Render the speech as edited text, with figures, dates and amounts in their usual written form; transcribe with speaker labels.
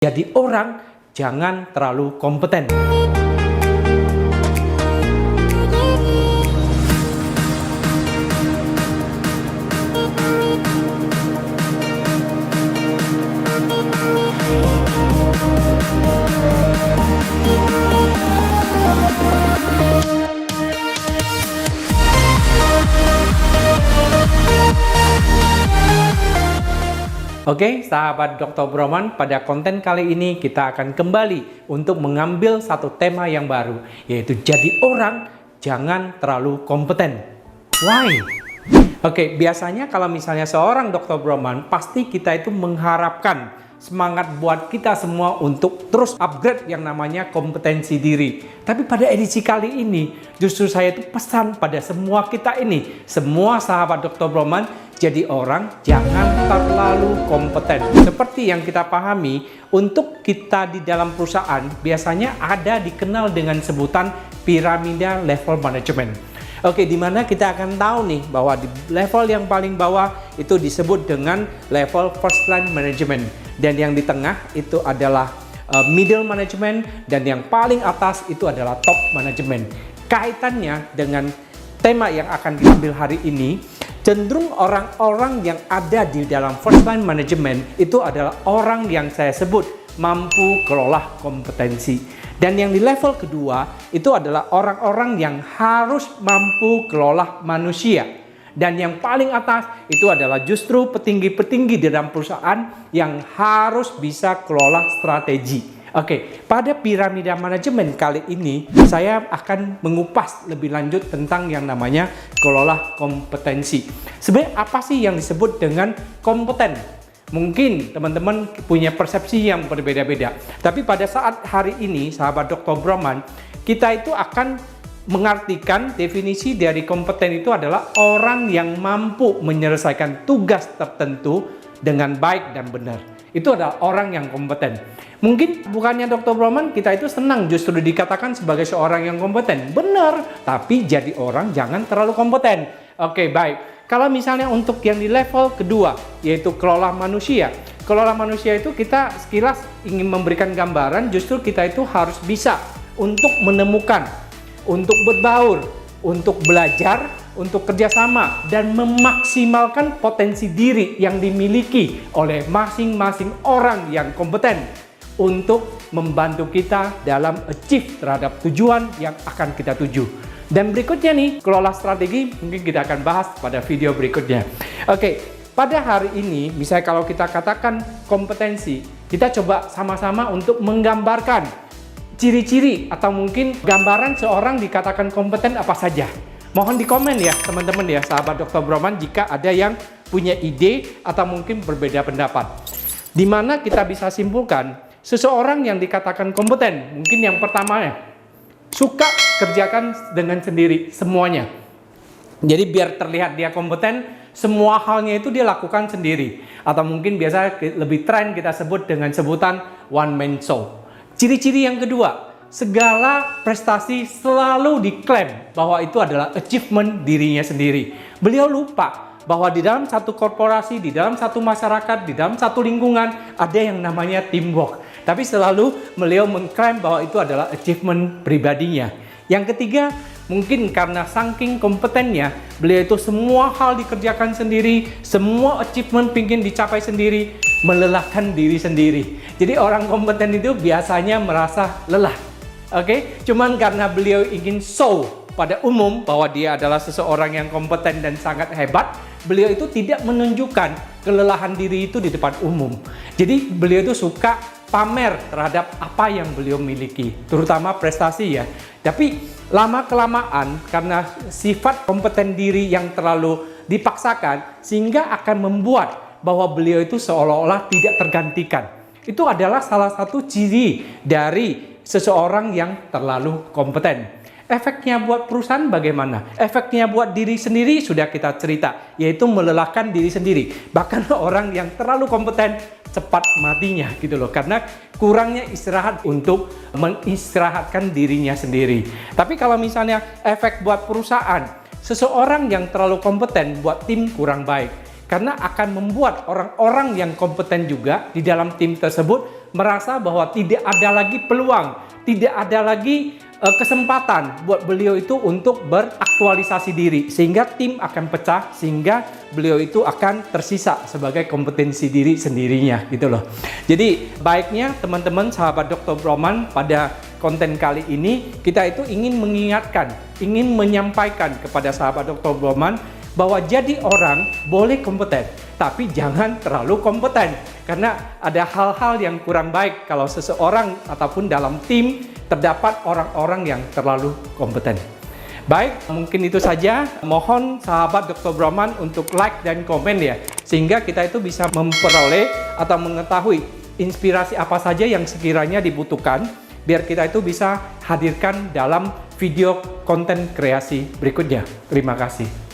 Speaker 1: Jadi orang jangan terlalu kompeten. Oke, sahabat Dr. Broman, pada konten kali ini kita akan kembali untuk mengambil satu tema yang baru, yaitu jadi orang jangan terlalu kompeten. Why? Oke, biasanya kalau misalnya seorang Dr. Broman, pasti kita itu mengharapkan semangat buat kita semua untuk terus upgrade yang namanya kompetensi diri. Tapi pada edisi kali ini, justru saya itu pesan pada semua kita ini, semua sahabat Dr. Broman, jadi orang jangan terlalu kompeten. Seperti yang kita pahami, untuk kita di dalam perusahaan biasanya ada dikenal dengan sebutan piramida level management. Oke, di mana kita akan tahu nih bahwa di level yang paling bawah itu disebut dengan level first line management, dan yang di tengah itu adalah middle management, dan yang paling atas itu adalah top management. Kaitannya dengan tema yang akan diambil hari ini, cenderung orang-orang yang ada di dalam first line management itu adalah orang yang saya sebut mampu kelola kompetensi. Dan yang di level kedua itu adalah orang-orang yang harus mampu kelola manusia. Dan yang paling atas itu adalah justru petinggi-petinggi di dalam perusahaan yang harus bisa kelola strategi. Oke, pada piramida manajemen kali ini saya akan mengupas lebih lanjut tentang yang namanya kelola kompetensi. Sebenarnya apa sih yang disebut dengan kompeten? Mungkin teman-teman punya persepsi yang berbeda-beda. Tapi pada saat hari ini, sahabat Dr. Broman, kita itu akan mengartikan definisi dari kompeten itu adalah orang yang mampu menyelesaikan tugas tertentu dengan baik dan benar. Itu adalah orang yang kompeten. Mungkin bukannya Dr. Broman kita itu senang justru dikatakan sebagai seorang yang kompeten. Benar, tapi jadi orang jangan terlalu kompeten. Oke, baik. Kalau misalnya untuk yang di level kedua, yaitu kelola manusia. Kelola manusia itu kita sekilas ingin memberikan gambaran, justru kita itu harus bisa untuk menemukan, untuk berbaur, untuk belajar, untuk kerjasama, dan memaksimalkan potensi diri yang dimiliki oleh masing-masing orang yang kompeten untuk membantu kita dalam achieve terhadap tujuan yang akan kita tuju. Dan berikutnya nih, kelola strategi mungkin kita akan bahas pada video berikutnya. Oke, pada hari ini misalnya kalau kita katakan kompetensi, kita coba sama-sama untuk menggambarkan ciri-ciri atau mungkin gambaran seorang dikatakan kompeten apa saja. Mohon di komen ya teman-teman ya, sahabat Dr. Broman, jika ada yang punya ide atau mungkin berbeda pendapat. Di mana kita bisa simpulkan seseorang yang dikatakan kompeten, mungkin yang pertama suka kerjakan dengan sendiri semuanya. Jadi biar terlihat dia kompeten, semua halnya itu dia lakukan sendiri. Atau mungkin biasa lebih tren kita sebut dengan sebutan one man show. Ciri-ciri yang kedua, segala prestasi selalu diklaim bahwa itu adalah achievement dirinya sendiri. Beliau lupa bahwa di dalam satu korporasi, di dalam satu masyarakat, di dalam satu lingkungan ada yang namanya teamwork. Tapi selalu beliau mengklaim bahwa itu adalah achievement pribadinya. Yang ketiga, mungkin karena saking kompetennya, beliau itu semua hal dikerjakan sendiri, semua achievement pingin dicapai sendiri, melelahkan diri sendiri. Jadi orang kompeten itu biasanya merasa lelah. Oke, cuman karena beliau ingin show pada umum bahwa dia adalah seseorang yang kompeten dan sangat hebat, beliau itu tidak menunjukkan kelelahan diri itu di depan umum. Jadi beliau itu suka pamer terhadap apa yang beliau miliki, terutama prestasi ya. Tapi lama-kelamaan karena sifat kompeten diri yang terlalu dipaksakan, sehingga akan membuat bahwa beliau itu seolah-olah tidak tergantikan. Itu adalah salah satu ciri dari seseorang yang terlalu kompeten. Efeknya buat perusahaan bagaimana? Efeknya buat diri sendiri sudah kita cerita, yaitu melelahkan diri sendiri. Bahkan orang yang terlalu kompeten cepat matinya gitu loh, karena kurangnya istirahat untuk mengistirahatkan dirinya sendiri. Tapi kalau misalnya efek buat perusahaan, seseorang yang terlalu kompeten buat tim kurang baik, karena akan membuat orang-orang yang kompeten juga di dalam tim tersebut merasa bahwa tidak ada lagi peluang, tidak ada lagi kesempatan buat beliau itu untuk beraktualisasi diri, sehingga tim akan pecah, sehingga beliau itu akan tersisa sebagai kompetensi diri sendirinya gitu loh. Jadi baiknya teman-teman sahabat Dr. Broman, pada konten kali ini kita itu ingin mengingatkan, ingin menyampaikan kepada sahabat Dr. Broman bahwa jadi orang boleh kompeten, tapi jangan terlalu kompeten, karena ada hal-hal yang kurang baik kalau seseorang ataupun dalam tim terdapat orang-orang yang terlalu kompeten. Baik, mungkin itu saja. Mohon sahabat Dr. Broman untuk like dan komen ya, sehingga kita itu bisa memperoleh atau mengetahui inspirasi apa saja yang sekiranya dibutuhkan, biar kita itu bisa hadirkan dalam video konten kreasi berikutnya. Terima kasih.